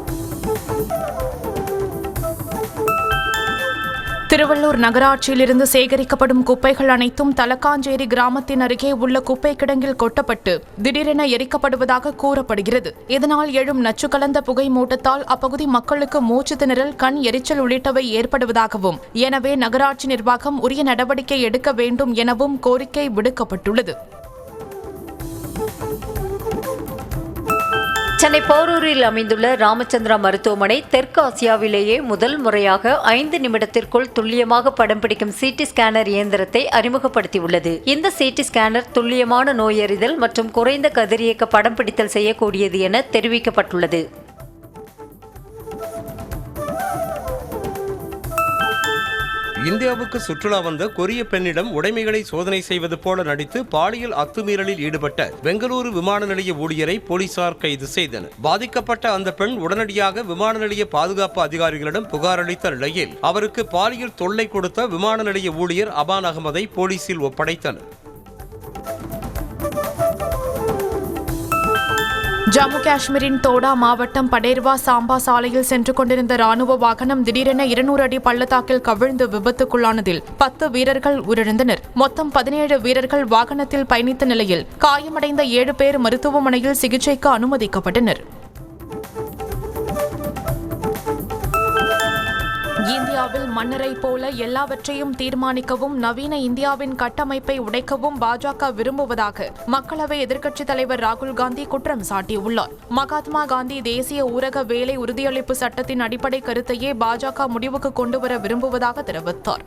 திருவள்ளூர் நகராட்சியிலிருந்து சேகரிக்கப்படும் குப்பைகள் அனைத்தும் தலக்காஞ்சேரி கிராமத்தின் அருகே உள்ள குப்பை கிடங்கில் கொட்டப்பட்டு திடீரென எரிக்கப்படுவதாக கூறப்படுகிறது. இதனால் எழும் நச்சு கலந்த புகை மூட்டத்தால் அப்பகுதி மக்களுக்கு மூச்சு திணறல், கண் எரிச்சல் உள்ளிட்டவை ஏற்படுவதாகவும், எனவே நகராட்சி நிர்வாகம் உரிய நடவடிக்கை எடுக்க வேண்டும் எனவும் கோரிக்கை விடுக்கப்பட்டுள்ளது. சென்னை போரூரில் அமைந்துள்ள ராமச்சந்திரா மருத்துவமனை தெற்கு ஆசியாவிலேயே முதல் முறையாக 5 நிமிடத்திற்குள் துல்லியமாக படம் பிடிக்கும் CT ஸ்கேனர் இயந்திரத்தை அறிமுகப்படுத்தியுள்ளது. இந்த CT ஸ்கேனர் துல்லியமான நோயறிதல் மற்றும் குறைந்த கதிரியக்க படம் பிடித்தல் செய்யக்கூடியது என தெரிவிக்கப்பட்டுள்ளது. இந்தியாவுக்கு சுற்றுலா வந்த கொரிய பெண்ணிடம் உடைமைகளை சோதனை செய்வது போல நடித்து பாலியல் அத்துமீறலில் ஈடுபட்ட பெங்களூரு விமான நிலைய ஊழியரை போலீசார் கைது செய்தனர். பாதிக்கப்பட்ட அந்த பெண் உடனடியாக விமான நிலைய பாதுகாப்பு அதிகாரிகளிடம் புகார் அளித்த நிலையில் அவருக்கு பாலியல் தொல்லை கொடுத்த விமான நிலைய ஊழியர் அபான் அகமதை போலீசில் ஒப்படைத்தனர். ஜம்மு காஷ்மீரின் தோடா மாவட்டம் படேர்வா சாம்பா சாலையில் சென்று கொண்டிருந்த ராணுவ வாகனம் திடீரென 200 அடி பள்ளத்தாக்கில் கவிழ்ந்து விபத்துக்குள்ளானதில் 10 வீரர்கள் உயிரிழந்தனர். மொத்தம் 17 வீரர்கள் வாகனத்தில் பயணித்த நிலையில் காயமடைந்த 7 பேர் மருத்துவமனையில் சிகிச்சைக்கு அனுமதிக்கப்பட்டனர். இந்தியாவில் மன்னரை போல எல்லாவற்றையும் தீர்மானிக்கவும் நவீன இந்தியாவின் கட்டமைப்பை உடைக்கவும் பாஜக விரும்புவதாக மக்களவை எதிர்க்கட்சித் தலைவர் ராகுல் காந்தி குற்றம் சாட்டியுள்ளார். மகாத்மா காந்தி தேசிய ஊரக வேலை உறுதியளிப்பு சட்டத்தின் அடிப்படை கருத்தையே பாஜக முடிவுக்கு கொண்டுவர விரும்புவதாக தெரிவித்தார்.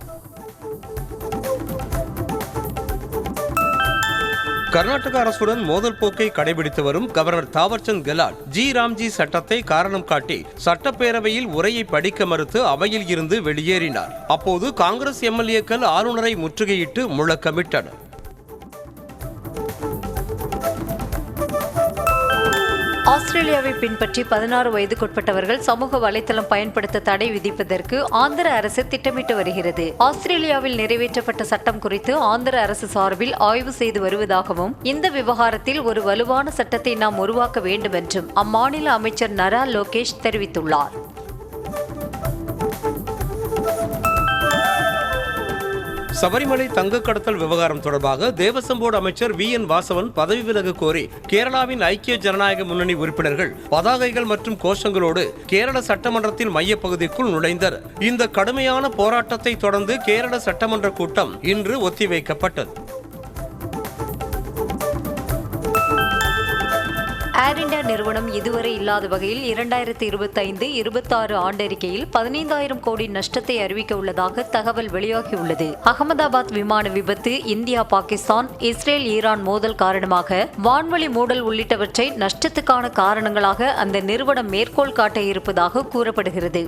கர்நாடக அரசுடன் மோதல் போக்கை கடைபிடித்து வரும் கவர்னர் தாவர்சந்த் கெலாட் ராம்ஜி சட்டத்தை காரணம் காட்டி சட்டப்பேரவையில் உரையை படிக்க மறுத்து அவையில் இருந்து வெளியேறினார். அப்போது காங்கிரஸ் MLAக்கள் ஆளுநரை முற்றுகையிட்டு முழக்கமிட்டனர். ஆஸ்திரேலியாவை பின்பற்றி 16 வயதுக்குட்பட்டவர்கள் சமூக வலைதளம் பயன்படுத்த தடை விதிப்பதற்கு ஆந்திர அரசு திட்டமிட்டு வருகிறது. ஆஸ்திரேலியாவில் நிறைவேற்றப்பட்ட சட்டம் குறித்து ஆந்திர அரசு சார்பில் ஆய்வு செய்து வருவதாகவும், இந்த விவகாரத்தில் ஒரு வலுவான சட்டத்தை நாம் உருவாக்க வேண்டும் என்றும் அம்மாநில அமைச்சர் நரா லோகேஷ் தெரிவித்துள்ளார். சபரிமலை தங்க கடத்தல் விவகாரம் தொடர்பாக தேவசம் போர்டு அமைச்சர் VN வாசவன் பதவி விலக கோரி கேரளாவின் ஐக்கிய ஜனநாயக முன்னணி உறுப்பினர்கள் பதாகைகள் மற்றும் கோஷங்களோடு கேரள சட்டமன்றத்தில் மையப்பகுதிக்குள் நுழைந்தனர். இந்த கடுமையான போராட்டத்தை தொடர்ந்து கேரள சட்டமன்ற கூட்டம் இன்று ஒத்திவைக்கப்பட்டது. ஏர் இந்தியா நிறுவனம் இதுவரை இல்லாத வகையில் 2025-26 ஆண்டறிக்கையில் 15,000 கோடி நஷ்டத்தை அறிவிக்க உள்ளதாக தகவல் வெளியாகியுள்ளது. அகமதாபாத் விமான விபத்து, இந்தியா பாகிஸ்தான், இஸ்ரேல் ஈரான் மோதல் காரணமாக வான்வழி மூடல் உள்ளிட்டவற்றை நஷ்டத்துக்கான காரணங்களாக அந்த நிறுவனம் மேற்கோள் காட்ட இருப்பதாக கூறப்படுகிறது.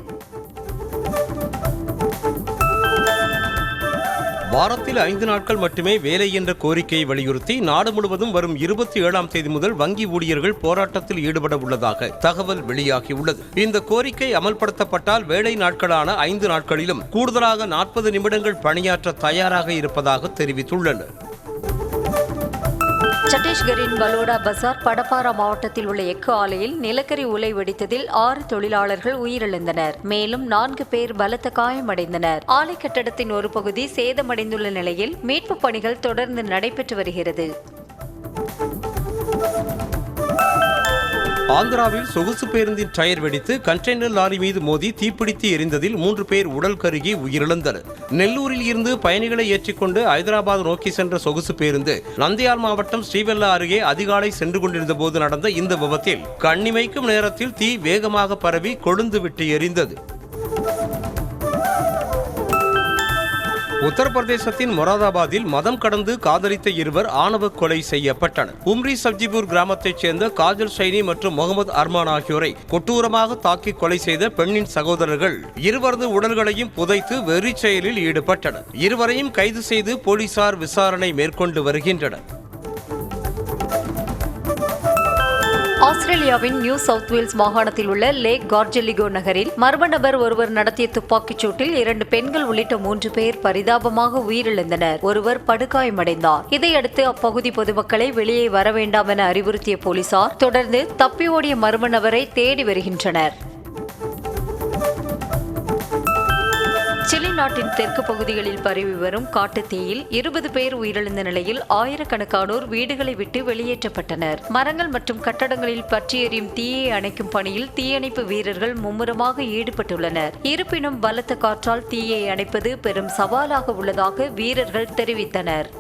வாரத்தில் 5 நாட்கள் மட்டுமே வேலை என்ற கோரிக்கையை வலியுறுத்தி நாடு முழுவதும் வரும் 27ஆம் தேதி முதல் வங்கி ஊழியர்கள் போராட்டத்தில் ஈடுபட உள்ளதாக தகவல் வெளியாகியுள்ளது. இந்த கோரிக்கை அமல்படுத்தப்பட்டால் வேலை நாட்களான 5 நாட்களிலும் கூடுதலாக 40 நிமிடங்கள் பணியாற்ற தயாராக இருப்பதாக தெரிவித்துள்ளனர். சத்தீஸ்கரின் பலோடா பசார் படப்பாரா மாவட்டத்தில் உள்ள எஃகு ஆலையில் நிலக்கரி உலை வெடித்ததில் 6 தொழிலாளர்கள் உயிரிழந்தனர். மேலும் 4 பேர் பலத்த காயமடைந்தனர். ஆலை கட்டடத்தின் ஒரு பகுதி சேதமடைந்துள்ள நிலையில் மீட்புப் பணிகள் தொடர்ந்து நடைபெற்று வருகிறது. ஆந்திராவில் சொகுசு பேருந்தின் டயர் வெடித்து கண்டெய்னர் லாரி மீது மோதி தீப்பிடித்து எரிந்ததில் 3 பேர் உடல் கருகி உயிரிழந்தனர். நெல்லூரில் இருந்து பயணிகளை ஏற்றிக்கொண்டு ஐதராபாத் நோக்கி சென்ற சொகுசு பேருந்து நந்தியால் மாவட்டம் ஸ்ரீவெல்லா அருகே அதிகாலை சென்று கொண்டிருந்த போது நடந்த இந்த விபத்தில் கண்ணிமைக்கும் நேரத்தில் தீ வேகமாக பரவி கொழுந்து விட்டு எரிந்தது. உத்தரப்பிரதேசத்தின் மொராதாபாத்தில் மதம் கடந்து காதலித்த இருவர் ஆணவ கொலை செய்யப்பட்டனர். உம்ரி சப்ஜிபூர் கிராமத்தைச் சேர்ந்த காஜல் ஷைனி மற்றும் முகமது அர்மான் ஆகியோரை கொடூரமாக தாக்கி கொலை செய்த பெண்ணின் சகோதரர்கள் இருவரது உடல்களையும் புதைத்து வெறி செயலில் ஈடுபட்டனர். இருவரையும் கைது செய்து போலீசார் விசாரணை மேற்கொண்டு வருகின்றனர். ஆஸ்திரேலியாவின் நியூ சவுத் வேல்ஸ் மாகாணத்தில் உள்ள லேக் கார்ஜெலிகோ நகரில் மர்ம நபர் ஒருவர் நடத்திய துப்பாக்கிச் சூட்டில் 2 பெண்கள் உள்ளிட்ட 3 பேர் பரிதாபமாக உயிரிழந்தனர். ஒருவர் படுகாயமடைந்தார். இதையடுத்து அப்பகுதி பொதுமக்களை வெளியே வர வேண்டாம் என அறிவுறுத்திய போலீசார் தொடர்ந்து தப்பி ஓடிய மர்ம நபரை தேடி வருகின்றனர். சிலி நாட்டின் தெற்கு பகுதிகளில் பரவி வரும் காட்டுத்தீயில் 20 பேர் உயிரிழந்த நிலையில் ஆயிரக்கணக்கானோர் வீடுகளை விட்டு வெளியேற்றப்பட்டனர். மரங்கள் மற்றும் கட்டடங்களில் பற்றி எரியும் தீயை அணைக்கும் பணியில் தீயணைப்பு வீரர்கள் மும்முரமாக ஈடுபட்டுள்ளனர். இருப்பினும் பலத்த காற்றால் தீயை அணைப்பது பெரும் சவாலாக உள்ளதாக வீரர்கள் தெரிவித்தனர்.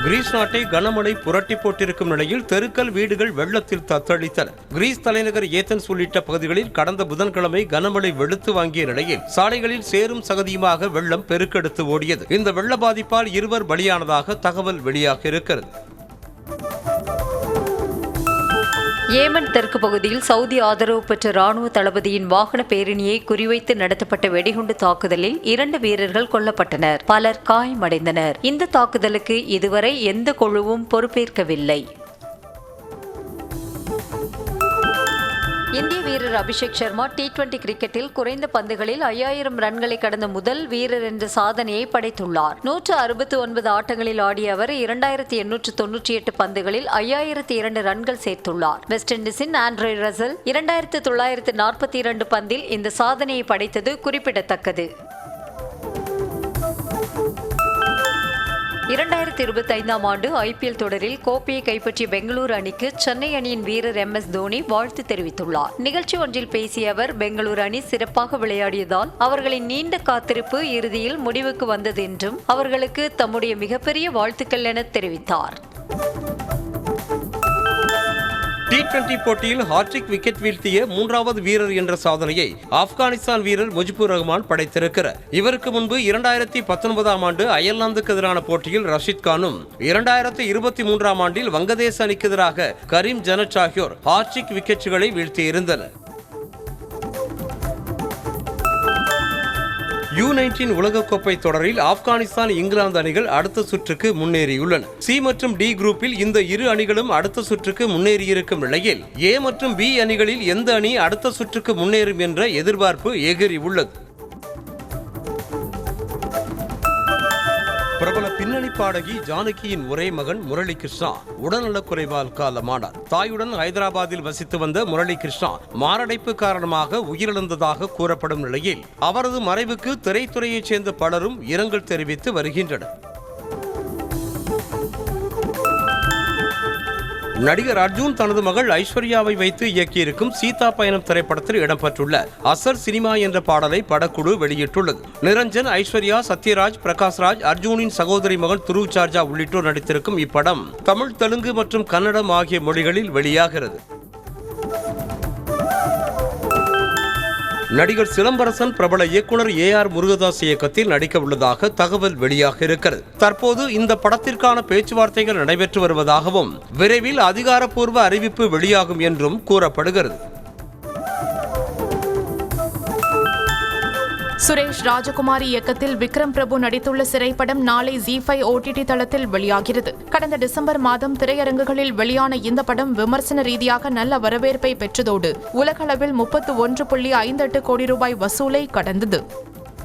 கிரீஸ் நாட்டை கனமழை புரட்டி போட்டிருக்கும் நிலையில் தெருக்கள் வீடுகள் வெள்ளத்தில் தத்தளித்தன. கிரீஸ் தலைநகர் ஏதென்ஸ் உள்ளிட்ட பகுதிகளில் கடந்த புதன்கிழமை கனமழை வெளுத்து வாங்கிய நிலையில் சாலைகளில் சேரும் சகதியுமாக வெள்ளம் பெருக்கெடுத்து ஓடியது. இந்த வெள்ள பாதிப்பால் 2 பலியானதாக தகவல் வெளியாக இருக்கிறது. ஏமன் தெற்கு பகுதியில் சவுதி ஆதரவு பெற்ற ராணுவ தளபதியின் வாகன பேரணியை குறிவைத்து நடத்தப்பட்ட வெடிகுண்டு தாக்குதலில் 2 வீரர்கள் கொல்லப்பட்டனர். பலர் காயமடைந்தனர். இந்த தாக்குதலுக்கு இதுவரை எந்த குழுவும் பொறுப்பேற்கவில்லை. இந்திய வீரர் அபிஷேக் சர்மா T20 கிரிக்கெட்டில் குறைந்த பந்துகளில் 5000 ரன்களை கடந்த முதல் வீரர் என்ற சாதனையை படைத்துள்ளார். 169 ஆட்டங்களில் ஆடிய அவர் 2898 பந்துகளில் 5002 ரன்கள் சேர்த்துள்ளார். வெஸ்ட் இண்டீஸின் ஆண்ட்ரே ரசல் 2942 பந்தில் இந்த சாதனையை படைத்தது குறிப்பிடத்தக்கது. 2025ஆம் ஆண்டு IPL தொடரில் கோப்பையை கைப்பற்றிய பெங்களூரு அணிக்கு சென்னை அணியின் வீரர் MS தோனி வாழ்த்து தெரிவித்துள்ளார். நிகழ்ச்சி ஒன்றில் பேசிய அவர் பெங்களூரு அணி சிறப்பாக விளையாடியதால் அவர்களின் நீண்ட காத்திருப்பு இறுதியில் முடிவுக்கு வந்தது என்றும் அவர்களுக்கு தம்முடைய மிகப்பெரிய வாழ்த்துக்கள் என தெரிவித்தார். T20 போட்டியில் ஹாட்ரிக் விக்கெட் வீழ்த்திய 3வது வீரர் என்ற சாதனையை ஆப்கானிஸ்தான் வீரர் முஜிபுர் ரஹ்மான் படைத்திருக்கிறார். இவருக்கு முன்பு 2019ஆம் ஆண்டு அயர்லாந்துக்கு எதிரான போட்டியில் ரஷீத் கானும் 2023ஆம் ஆண்டில் வங்கதேச அணிக்கு எதிராக கரீம் ஜனட் ஆகியோர் ஹாட்ரிக் விக்கெட்டுகளை வீழ்த்தியிருந்தனர். U19 உலகக்கோப்பை தொடரில் ஆப்கானிஸ்தான் இங்கிலாந்து அணிகள் அடுத்த சுற்றுக்கு முன்னேறியுள்ளன. C மற்றும் D குரூப்பில் இந்த 2 அணிகளும் அடுத்த சுற்றுக்கு முன்னேறியிருக்கும் நிலையில் A மற்றும் B அணிகளில் எந்த அணி அடுத்த சுற்றுக்கு முன்னேறும் என்ற எதிர்பார்ப்பு எகிரி உள்ளது. பிரபல பின்னணி பாடகி ஜானகியின் ஒரே மகன் முரளி கிருஷ்ணா உடல்நலக் குறைவால் காலமானார். தாயுடன் ஹைதராபாத்தில் வசித்து வந்த முரளி கிருஷ்ணா மாரடைப்பு காரணமாக உயிரிழந்ததாக கூறப்படும் நிலையில் அவரது மறைவுக்கு திரைத்துறையைச் சேர்ந்த பலரும் இரங்கல் தெரிவித்து வருகின்றனர். நடிகர் அர்ஜுன் தனது மகள் ஐஸ்வர்யாவை வைத்து இயக்கியிருக்கும் சீதா பயணம் திரைப்படத்தில் இடம்பெற்றுள்ள அசர் சினிமா என்ற பாடலை படக்குழு வெளியிட்டுள்ளது. நிரஞ்சன், ஐஸ்வர்யா, சத்யராஜ், பிரகாஷ்ராஜ், அர்ஜுனின் சகோதரி மகன் துருவ் சார்ஜா உள்ளிட்டோர் நடித்திருக்கும் இப்படம் தமிழ், தெலுங்கு மற்றும் கன்னடம் ஆகிய மொழிகளில் வெளியாகிறது. நடிகர் சிலம்பரசன் பிரபல இயக்குனர் AR முருகதாஸ் இயக்கத்தில் நடிக்க உள்ளதாக தகவல் வெளியாக இருக்கிறது. தற்போது இந்த படத்திற்கான பேச்சுவார்த்தைகள் நடைபெற்று வருவதாகவும் விரைவில் அதிகாரப்பூர்வ அறிவிப்பு வெளியாகும் என்றும் கூறப்படுகிறது. சுரேஷ் ராஜகுமாரி இயக்கத்தில் விக்ரம் பிரபு நடித்துள்ள திரைப்படம் நாளை ZEE5 OTT தளத்தில் வெளியாகிறது. கடந்த டிசம்பர் மாதம் திரையரங்குகளில் வெளியான இந்த படம் விமர்சன ரீதியாக நல்ல வரவேற்பை பெற்றதோடு உலகளவில் 31.58 கோடி ரூபாய் வசூலை கடந்தது.